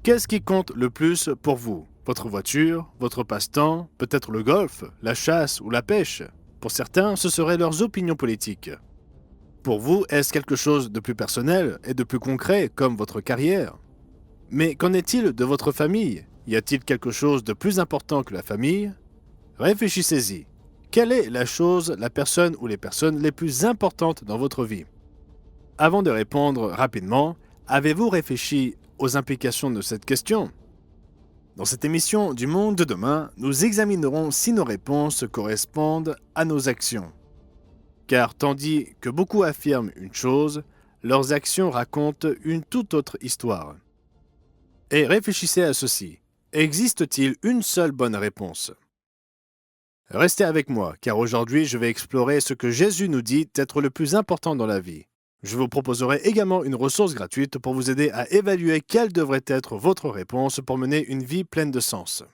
Qu'est-ce qui compte le plus pour vous? Votre voiture, votre passe-temps, peut-être le golf, la chasse ou la pêche? Pour certains, ce seraient leurs opinions politiques. Pour vous, est-ce quelque chose de plus personnel et de plus concret, comme votre carrière? Mais qu'en est-il de votre famille? Y a-t-il quelque chose de plus important que la famille? Réfléchissez-y. Quelle est la personne ou les personnes les plus importantes dans votre vie? Avant de répondre rapidement, avez-vous réfléchi aux implications de cette question? Dans cette émission du Monde de demain, nous examinerons si nos réponses correspondent à nos actions. Car tandis que beaucoup affirment une chose, leurs actions racontent une toute autre histoire. Et réfléchissez à ceci. Existe-t-il une seule bonne réponse? Restez avec moi, car aujourd'hui je vais explorer ce que Jésus nous dit être le plus important dans la vie. Je vous proposerai également une ressource gratuite pour vous aider à évaluer quelle devrait être votre réponse pour mener une vie pleine de sens.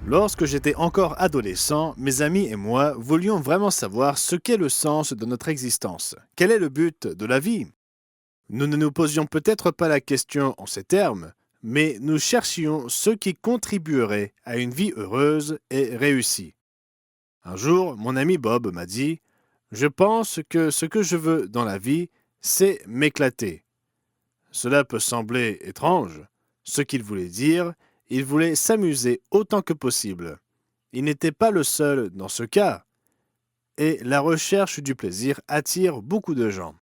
Lorsque j'étais encore adolescent, mes amis et moi voulions vraiment savoir ce qu'est le sens de notre existence. Quel est le but de la vie? Nous ne nous posions peut-être pas la question en ces termes, mais nous cherchions ce qui contribuerait à une vie heureuse et réussie. Un jour, mon ami Bob m'a dit « Je pense que ce que je veux dans la vie, c'est m'éclater. » Cela peut sembler étrange. Ce qu'il voulait dire, il voulait s'amuser autant que possible. Il n'était pas le seul dans ce cas. Et la recherche du plaisir attire beaucoup de gens.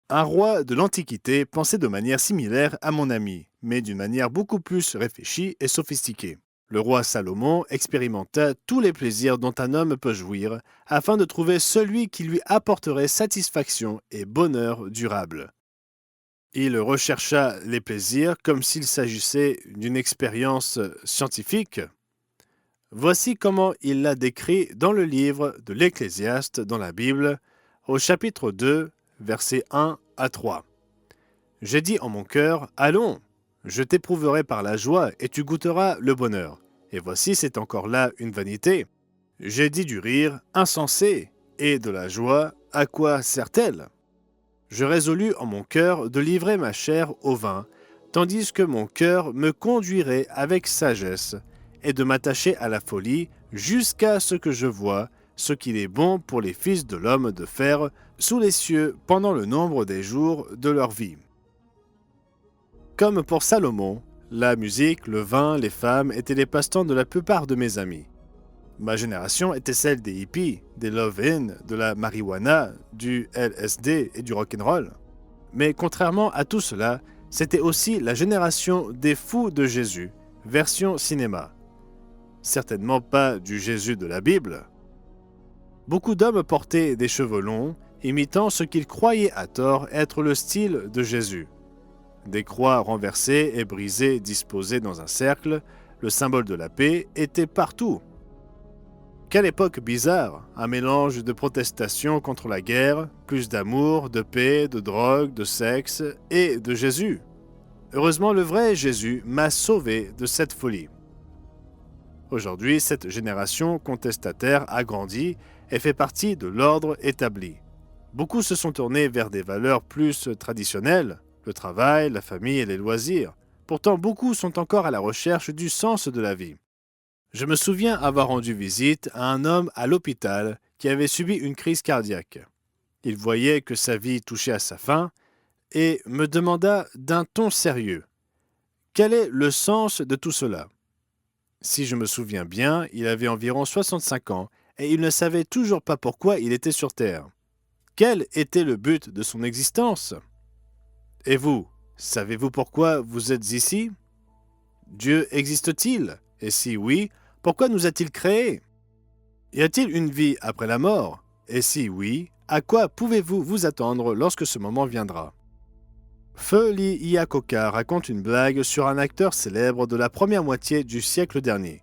Un roi de l'Antiquité pensait de manière similaire à mon ami, mais d'une manière beaucoup plus réfléchie et sophistiquée. Le roi Salomon expérimenta tous les plaisirs dont un homme peut jouir, afin de trouver celui qui lui apporterait satisfaction et bonheur durable. Il rechercha les plaisirs comme s'il s'agissait d'une expérience scientifique. Voici comment il l'a décrit dans le livre de l'Ecclésiaste dans la Bible, au chapitre 2, versets 1 à 3. « J'ai dit en mon cœur, allons, je t'éprouverai par la joie et tu goûteras le bonheur. Et voici, c'est encore là une vanité. J'ai dit du rire, insensé, et de la joie, à quoi sert-elle? Je résolus en mon cœur de livrer ma chair au vin, tandis que mon cœur me conduirait avec sagesse, et de m'attacher à la folie jusqu'à ce que je voie ce qu'il est bon pour les fils de l'homme de faire sous les cieux pendant le nombre des jours de leur vie. » Comme pour Salomon, la musique, le vin, les femmes étaient les passe-temps de la plupart de mes amis. Ma génération était celle des hippies, des love-in, de la marijuana, du LSD et du rock'n'roll. Mais contrairement à tout cela, c'était aussi la génération des fous de Jésus, version cinéma. Certainement pas du Jésus de la Bible. Beaucoup d'hommes portaient des cheveux longs, imitant ce qu'ils croyaient à tort être le style de Jésus. Des croix renversées et brisées disposées dans un cercle, le symbole de la paix, était partout. Quelle époque bizarre, un mélange de protestation contre la guerre, plus d'amour, de paix, de drogue, de sexe et de Jésus. Heureusement, le vrai Jésus m'a sauvé de cette folie. Aujourd'hui, cette génération contestataire a grandi et fait partie de l'ordre établi. Beaucoup se sont tournés vers des valeurs plus traditionnelles, le travail, la famille et les loisirs. Pourtant, beaucoup sont encore à la recherche du sens de la vie. Je me souviens avoir rendu visite à un homme à l'hôpital qui avait subi une crise cardiaque. Il voyait que sa vie touchait à sa fin et me demanda d'un ton sérieux « Quel est le sens de tout cela ?» Si je me souviens bien, il avait environ 65 ans et il ne savait toujours pas pourquoi il était sur Terre. Quel était le but de son existence? Et vous, savez-vous pourquoi vous êtes ici? Dieu existe-t-il? Et si oui, pourquoi nous a-t-il créés? Y a-t-il une vie après la mort? Et si oui, à quoi pouvez-vous vous attendre lorsque ce moment viendra? Feu-Lee Iacocca raconte une blague sur un acteur célèbre de la première moitié du siècle dernier.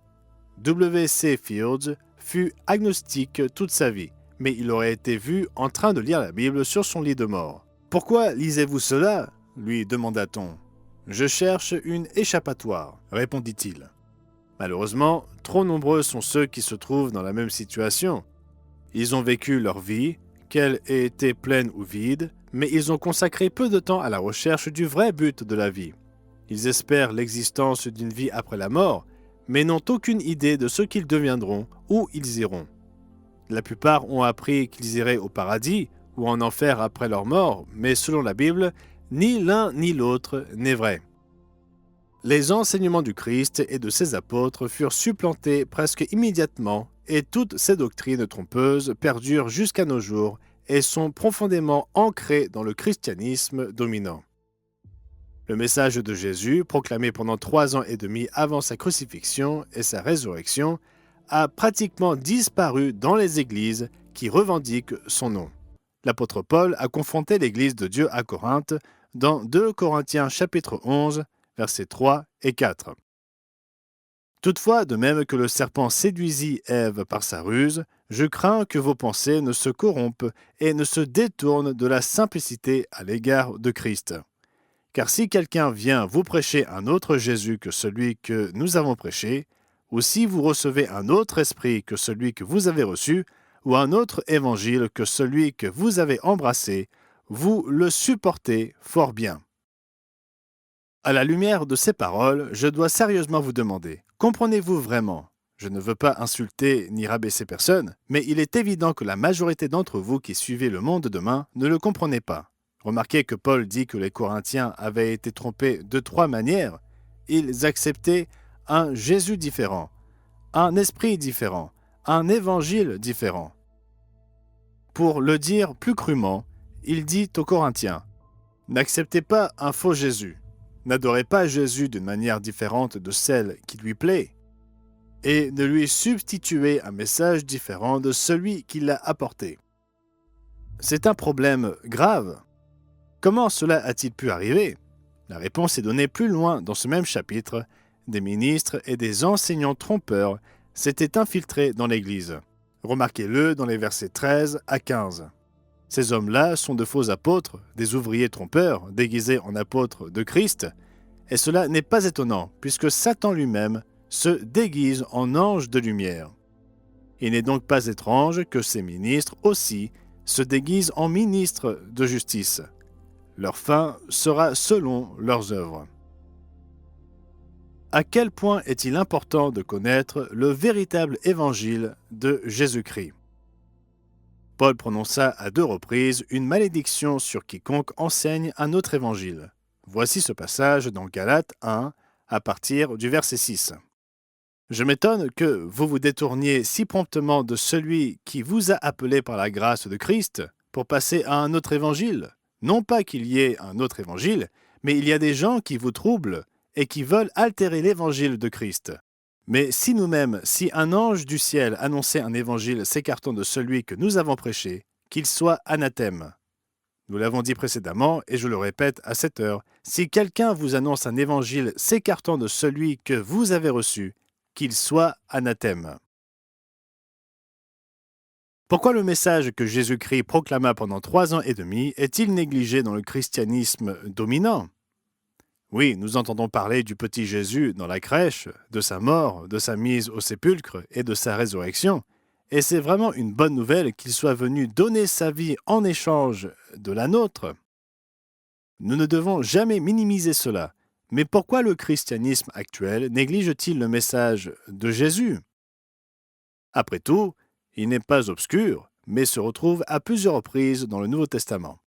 W.C. Fields fut agnostique toute sa vie, mais il aurait été vu en train de lire la Bible sur son lit de mort. « Pourquoi lisez-vous cela ?» lui demanda-t-on. « Je cherche une échappatoire, » répondit-il. Malheureusement, trop nombreux sont ceux qui se trouvent dans la même situation. Ils ont vécu leur vie, qu'elle ait été pleine ou vide, mais ils ont consacré peu de temps à la recherche du vrai but de la vie. Ils espèrent l'existence d'une vie après la mort, mais n'ont aucune idée de ce qu'ils deviendront ou ils iront. La plupart ont appris qu'ils iraient au paradis ou en enfer après leur mort, mais selon la Bible, ni l'un ni l'autre n'est vrai. Les enseignements du Christ et de ses apôtres furent supplantés presque immédiatement et toutes ces doctrines trompeuses perdurent jusqu'à nos jours et sont profondément ancrées dans le christianisme dominant. Le message de Jésus, proclamé pendant 3 ans et demi avant sa crucifixion et sa résurrection, a pratiquement disparu dans les églises qui revendiquent son nom. L'apôtre Paul a confronté l'église de Dieu à Corinthe dans 2 Corinthiens chapitre 11, versets 3 et 4. Toutefois, de même que le serpent séduisit Ève par sa ruse, je crains que vos pensées ne se corrompent et ne se détournent de la simplicité à l'égard de Christ. Car si quelqu'un vient vous prêcher un autre Jésus que celui que nous avons prêché, ou si vous recevez un autre esprit que celui que vous avez reçu, ou un autre évangile que celui que vous avez embrassé, vous le supportez fort bien. À la lumière de ces paroles, je dois sérieusement vous demander, comprenez-vous vraiment? Je ne veux pas insulter ni rabaisser personne, mais il est évident que la majorité d'entre vous qui suivez le monde demain ne le comprenez pas. Remarquez que Paul dit que les Corinthiens avaient été trompés de 3 manières. Ils acceptaient un Jésus différent, un esprit différent, un évangile différent. Pour le dire plus crûment, il dit aux Corinthiens, « N'acceptez pas un faux Jésus, n'adorez pas Jésus d'une manière différente de celle qui lui plaît, et ne lui substituez un message différent de celui qu'il a apporté. » C'est un problème grave. Comment cela a-t-il pu arriver? La réponse est donnée plus loin dans ce même chapitre. Des ministres et des enseignants trompeurs s'étaient infiltrés dans l'Église. Remarquez-le dans les versets 13 à 15. Ces hommes-là sont de faux apôtres, des ouvriers trompeurs, déguisés en apôtres de Christ, et cela n'est pas étonnant, puisque Satan lui-même se déguise en ange de lumière. Il n'est donc pas étrange que ces ministres aussi se déguisent en ministres de justice. Leur fin sera selon leurs œuvres. À quel point est-il important de connaître le véritable évangile de Jésus-Christ? Paul prononça à 2 reprises une malédiction sur quiconque enseigne un autre évangile. Voici ce passage dans Galates 1, à partir du verset 6. « Je m'étonne que vous vous détourniez si promptement de celui qui vous a appelé par la grâce de Christ pour passer à un autre évangile. Non pas qu'il y ait un autre évangile, mais il y a des gens qui vous troublent et qui veulent altérer l'évangile de Christ. Mais si nous-mêmes, si un ange du ciel annonçait un évangile s'écartant de celui que nous avons prêché, qu'il soit anathème. Nous l'avons dit précédemment, et je le répète à cette heure, si quelqu'un vous annonce un évangile s'écartant de celui que vous avez reçu, qu'il soit anathème. Pourquoi le message que Jésus-Christ proclama pendant 3 ans et demi est-il négligé dans le christianisme dominant? Oui, nous entendons parler du petit Jésus dans la crèche, de sa mort, de sa mise au sépulcre et de sa résurrection, et c'est vraiment une bonne nouvelle qu'il soit venu donner sa vie en échange de la nôtre. Nous ne devons jamais minimiser cela, mais pourquoi le christianisme actuel néglige-t-il le message de Jésus? Après tout, il n'est pas obscur, mais se retrouve à plusieurs reprises dans le Nouveau Testament.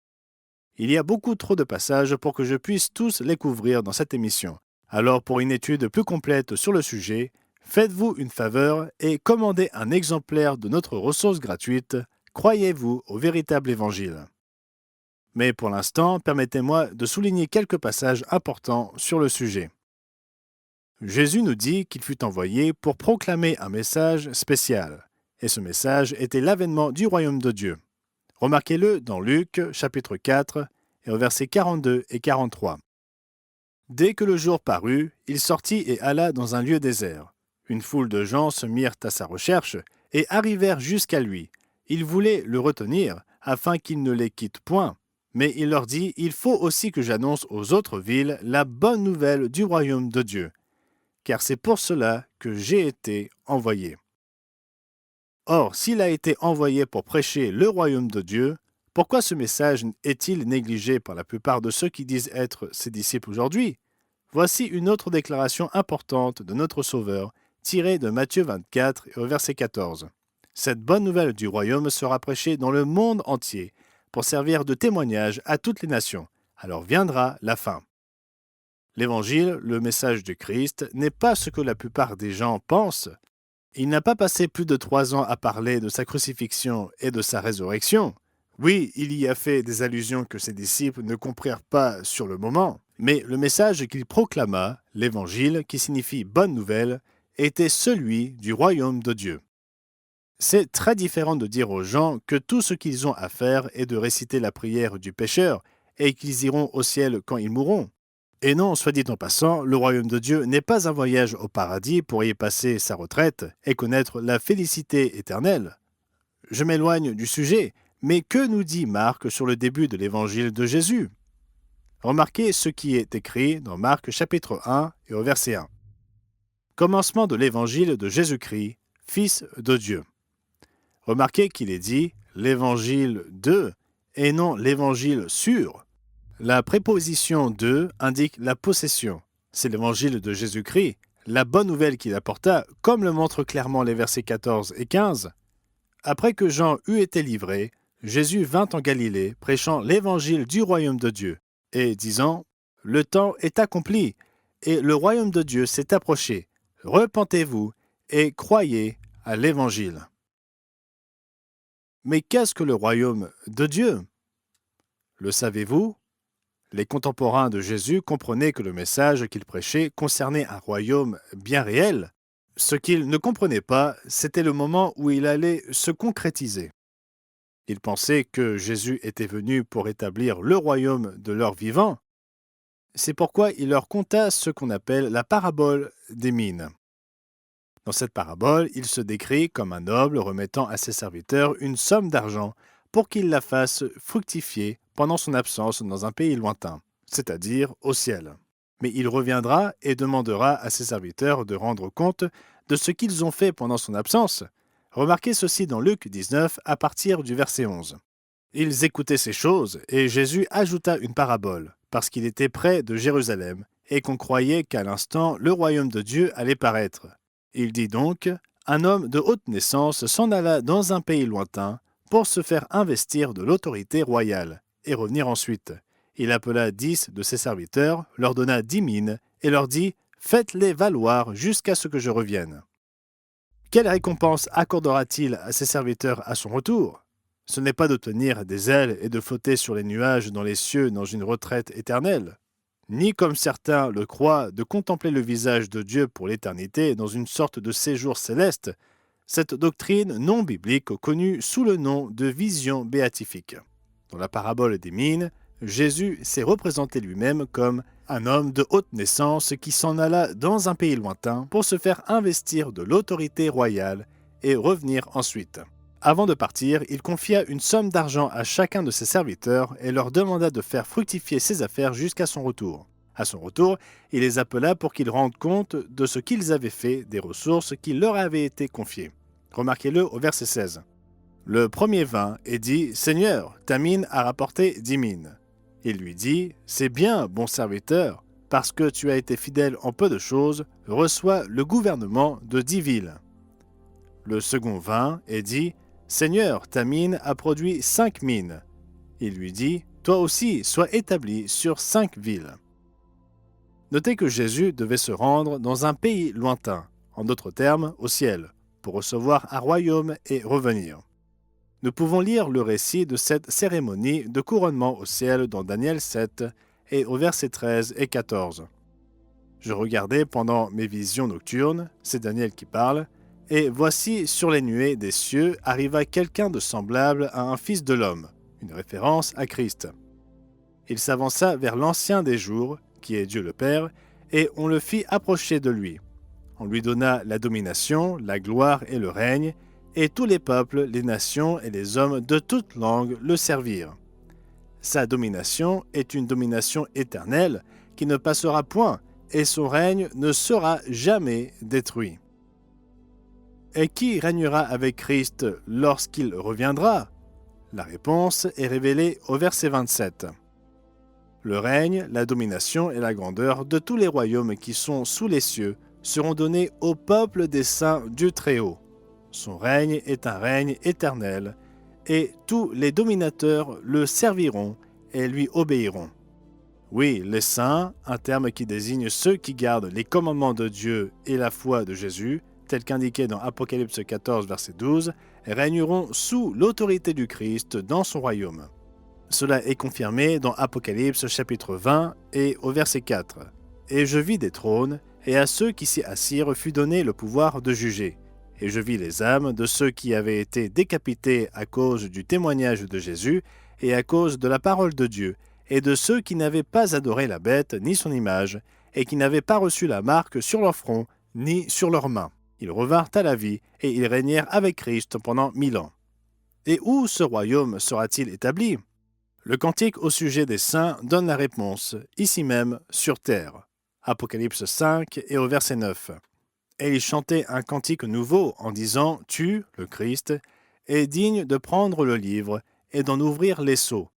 Il y a beaucoup trop de passages pour que je puisse tous les couvrir dans cette émission. Alors pour une étude plus complète sur le sujet, faites-vous une faveur et commandez un exemplaire de notre ressource gratuite « Croyez-vous au véritable évangile ». Mais pour l'instant, permettez-moi de souligner quelques passages importants sur le sujet. Jésus nous dit qu'il fut envoyé pour proclamer un message spécial. Et ce message était l'avènement du royaume de Dieu. Remarquez-le dans Luc, chapitre 4, et au versets 42 et 43. Dès que le jour parut, il sortit et alla dans un lieu désert. Une foule de gens se mirent à sa recherche et arrivèrent jusqu'à lui. Ils voulaient le retenir, afin qu'il ne les quitte point. Mais il leur dit, « Il faut aussi que j'annonce aux autres villes la bonne nouvelle du royaume de Dieu, car c'est pour cela que j'ai été envoyé. » Or, s'il a été envoyé pour prêcher le royaume de Dieu, pourquoi ce message est-il négligé par la plupart de ceux qui disent être ses disciples aujourd'hui? Voici une autre déclaration importante de notre Sauveur, tirée de Matthieu 24 et au verset 14. Cette bonne nouvelle du royaume sera prêchée dans le monde entier pour servir de témoignage à toutes les nations. Alors viendra la fin. L'Évangile, le message du Christ, n'est pas ce que la plupart des gens pensent. Il n'a pas passé plus de 3 ans à parler de sa crucifixion et de sa résurrection. Oui, il y a fait des allusions que ses disciples ne comprirent pas sur le moment, mais le message qu'il proclama, l'Évangile, qui signifie bonne nouvelle, était celui du royaume de Dieu. C'est très différent de dire aux gens que tout ce qu'ils ont à faire est de réciter la prière du pécheur et qu'ils iront au ciel quand ils mourront. Et non, soit dit en passant, le royaume de Dieu n'est pas un voyage au paradis pour y passer sa retraite et connaître la félicité éternelle. Je m'éloigne du sujet, mais que nous dit Marc sur le début de l'évangile de Jésus? Remarquez ce qui est écrit dans Marc chapitre 1 et au verset 1. Commencement de l'évangile de Jésus-Christ, Fils de Dieu. Remarquez qu'il est dit l'évangile de et non l'évangile sur. La préposition de indique la possession. C'est l'évangile de Jésus-Christ, la bonne nouvelle qu'il apporta, comme le montrent clairement les versets 14 et 15. Après que Jean eut été livré, Jésus vint en Galilée, prêchant l'évangile du royaume de Dieu, et disant « Le temps est accompli, et le royaume de Dieu s'est approché. Repentez-vous et croyez à l'évangile. » Mais qu'est-ce que le royaume de Dieu? Le savez-vous? Les contemporains de Jésus comprenaient que le message qu'il prêchait concernait un royaume bien réel. Ce qu'ils ne comprenaient pas, c'était le moment où il allait se concrétiser. Ils pensaient que Jésus était venu pour établir le royaume de leur vivant. C'est pourquoi il leur conta ce qu'on appelle la parabole des mines. Dans cette parabole, il se décrit comme un noble remettant à ses serviteurs une somme d'argent pour qu'ils la fassent fructifier pendant son absence dans un pays lointain, c'est-à-dire au ciel. Mais il reviendra et demandera à ses serviteurs de rendre compte de ce qu'ils ont fait pendant son absence. Remarquez ceci dans Luc 19 à partir du verset 11. Ils écoutaient ces choses et Jésus ajouta une parabole, parce qu'il était près de Jérusalem et qu'on croyait qu'à l'instant le royaume de Dieu allait paraître. Il dit donc, un homme de haute naissance s'en alla dans un pays lointain pour se faire investir de l'autorité royale et revenir ensuite. Il appela 10 de ses serviteurs, leur donna 10 mines et leur dit « Faites-les valoir jusqu'à ce que je revienne. » Quelle récompense accordera-t-il à ses serviteurs à son retour? Ce n'est pas d'obtenir des ailes et de flotter sur les nuages dans les cieux dans une retraite éternelle, ni comme certains le croient de contempler le visage de Dieu pour l'éternité dans une sorte de séjour céleste, cette doctrine non biblique connue sous le nom de vision béatifique. Dans la parabole des mines, Jésus s'est représenté lui-même comme un homme de haute naissance qui s'en alla dans un pays lointain pour se faire investir de l'autorité royale et revenir ensuite. Avant de partir, il confia une somme d'argent à chacun de ses serviteurs et leur demanda de faire fructifier ses affaires jusqu'à son retour. À son retour, il les appela pour qu'ils rendent compte de ce qu'ils avaient fait des ressources qui leur avaient été confiées. Remarquez-le au verset 16. Le premier vint et dit « Seigneur, ta mine a rapporté 10 mines. » Il lui dit « C'est bien, bon serviteur, parce que tu as été fidèle en peu de choses, reçois le gouvernement de 10 villes. » Le second vint et dit « Seigneur, ta mine a produit 5 mines. » Il lui dit « Toi aussi, sois établi sur 5 villes. » Notez que Jésus devait se rendre dans un pays lointain, en d'autres termes, au ciel, pour recevoir un royaume et revenir. Nous pouvons lire le récit de cette cérémonie de couronnement au ciel dans Daniel 7 et au verset 13 et 14. Je regardais pendant mes visions nocturnes, c'est Daniel qui parle, et voici sur les nuées des cieux arriva quelqu'un de semblable à un fils de l'homme, une référence à Christ. Il s'avança vers l'Ancien des jours, qui est Dieu le Père, et on le fit approcher de lui. On lui donna la domination, la gloire et le règne, et tous les peuples, les nations et les hommes de toute langue le servirent. Sa domination est une domination éternelle qui ne passera point, et son règne ne sera jamais détruit. Et qui régnera avec Christ lorsqu'il reviendra? La réponse est révélée au verset 27. Le règne, la domination et la grandeur de tous les royaumes qui sont sous les cieux seront donnés au peuple des saints du Très-Haut. Son règne est un règne éternel, et tous les dominateurs le serviront et lui obéiront. Oui, les saints, un terme qui désigne ceux qui gardent les commandements de Dieu et la foi de Jésus, tel qu'indiqué dans Apocalypse 14, verset 12, régneront sous l'autorité du Christ dans son royaume. Cela est confirmé dans Apocalypse chapitre 20 et au verset 4. « Et je vis des trônes, et à ceux qui s'y assirent fut donné le pouvoir de juger. Et je vis les âmes de ceux qui avaient été décapités à cause du témoignage de Jésus et à cause de la parole de Dieu, et de ceux qui n'avaient pas adoré la bête ni son image, et qui n'avaient pas reçu la marque sur leur front ni sur leurs mains. Ils revinrent à la vie, et ils régnèrent avec Christ pendant 1000 ans. Et où ce royaume sera-t-il établi? Le cantique au sujet des saints donne la réponse, ici même, sur terre. Apocalypse 5 et au verset 9. Et ils chantaient un cantique nouveau en disant, « Tu, le Christ, es digne de prendre le livre et d'en ouvrir les sceaux,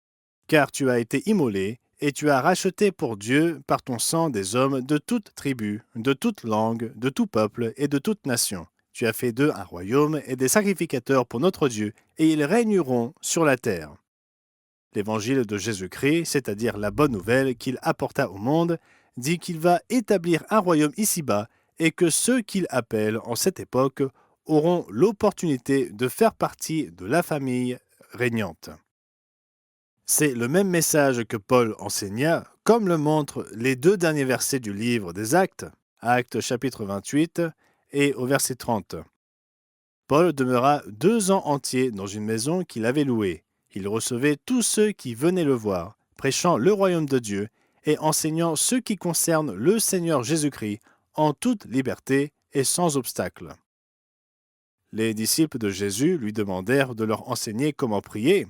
car tu as été immolé, et tu as racheté pour Dieu par ton sang des hommes de toute tribu, de toute langue, de tout peuple et de toute nation. Tu as fait d'eux un royaume et des sacrificateurs pour notre Dieu, et ils régneront sur la terre. » L'évangile de Jésus-Christ, c'est-à-dire la bonne nouvelle qu'il apporta au monde, dit qu'il va établir un royaume ici-bas et que ceux qu'il appelle en cette époque auront l'opportunité de faire partie de la famille régnante. C'est le même message que Paul enseigna, comme le montrent les 2 derniers versets du livre des Actes, Actes chapitre 28 et au verset 30. Paul demeura 2 ans entiers dans une maison qu'il avait louée. Il recevait tous ceux qui venaient le voir, prêchant le royaume de Dieu et enseignant ce qui concerne le Seigneur Jésus-Christ en toute liberté et sans obstacle. Les disciples de Jésus lui demandèrent de leur enseigner comment prier.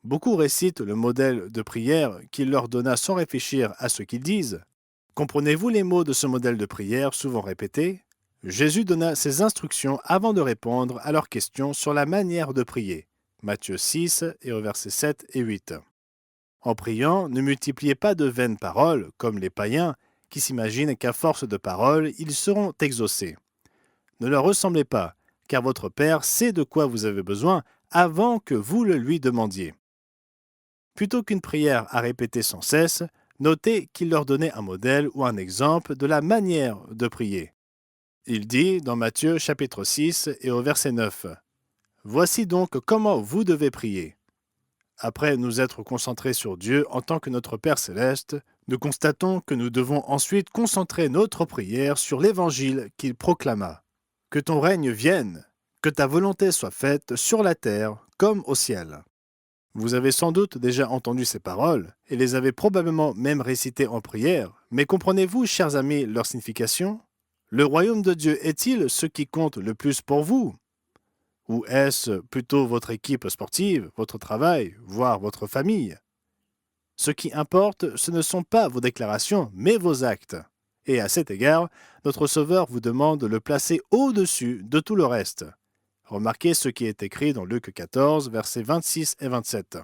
Beaucoup récitent le modèle de prière qu'il leur donna sans réfléchir à ce qu'ils disent. Comprenez-vous les mots de ce modèle de prière souvent répété? Jésus donna ses instructions avant de répondre à leurs questions sur la manière de prier. Matthieu 6 et au verset 7 et 8. En priant, ne multipliez pas de vaines paroles, comme les païens, qui s'imaginent qu'à force de paroles, ils seront exaucés. Ne leur ressemblez pas, car votre Père sait de quoi vous avez besoin avant que vous le lui demandiez. Plutôt qu'une prière à répéter sans cesse, notez qu'il leur donnait un modèle ou un exemple de la manière de prier. Il dit dans Matthieu chapitre 6 et au verset 9, « Voici donc comment vous devez prier. » Après nous être concentrés sur Dieu en tant que notre Père céleste, nous constatons que nous devons ensuite concentrer notre prière sur l'Évangile qu'il proclama. « Que ton règne vienne, que ta volonté soit faite sur la terre comme au ciel. » Vous avez sans doute déjà entendu ces paroles et les avez probablement même récitées en prière, mais comprenez-vous, chers amis, leur signification? Le royaume de Dieu est-il ce qui compte le plus pour vous? Ou est-ce plutôt votre équipe sportive, votre travail, voire votre famille? Ce qui importe, ce ne sont pas vos déclarations, mais vos actes. Et à cet égard, notre Sauveur vous demande de le placer au-dessus de tout le reste. Remarquez ce qui est écrit dans Luc 14, versets 26 et 27.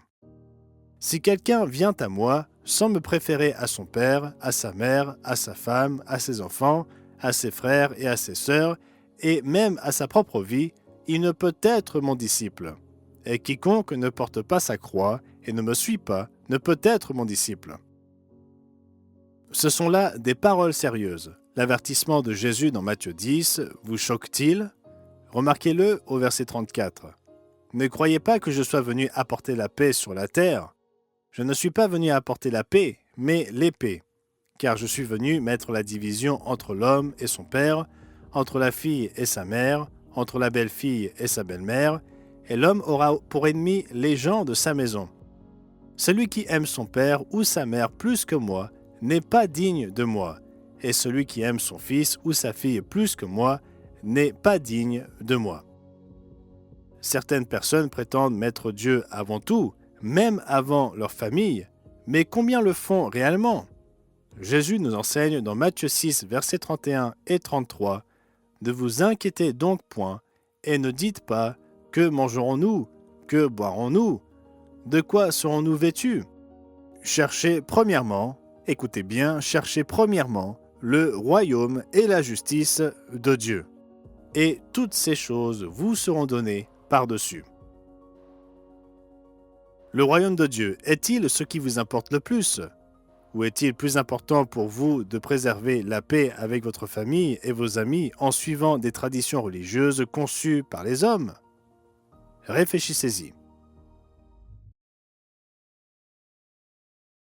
« Si quelqu'un vient à moi, sans me préférer à son père, à sa mère, à sa femme, à ses enfants, à ses frères et à ses sœurs, et même à sa propre vie, il ne peut être mon disciple. Et quiconque ne porte pas sa croix et ne me suit pas, ne peut être mon disciple. » Ce sont là des paroles sérieuses. L'avertissement de Jésus dans Matthieu 10 vous choque-t-il? Remarquez-le au verset 34. « Ne croyez pas que je sois venu apporter la paix sur la terre. Je ne suis pas venu apporter la paix, mais l'épée. Car je suis venu mettre la division entre l'homme et son père, entre la fille et sa mère, entre la belle-fille et sa belle-mère, et l'homme aura pour ennemi les gens de sa maison. Celui qui aime son père ou sa mère plus que moi n'est pas digne de moi, et celui qui aime son fils ou sa fille plus que moi n'est pas digne de moi. » Certaines personnes prétendent mettre Dieu avant tout, même avant leur famille, mais combien le font réellement? Jésus nous enseigne dans Matthieu 6, versets 31 et 33, « Ne vous inquiétez donc point, et ne dites pas « Que mangerons-nous? Que boirons-nous? De quoi serons-nous vêtus ?» Cherchez premièrement, écoutez bien, cherchez premièrement le royaume et la justice de Dieu. Et toutes ces choses vous seront données par-dessus. Le royaume de Dieu est-il ce qui vous importe le plus? Ou est-il plus important pour vous de préserver la paix avec votre famille et vos amis en suivant des traditions religieuses conçues par les hommes? Réfléchissez-y.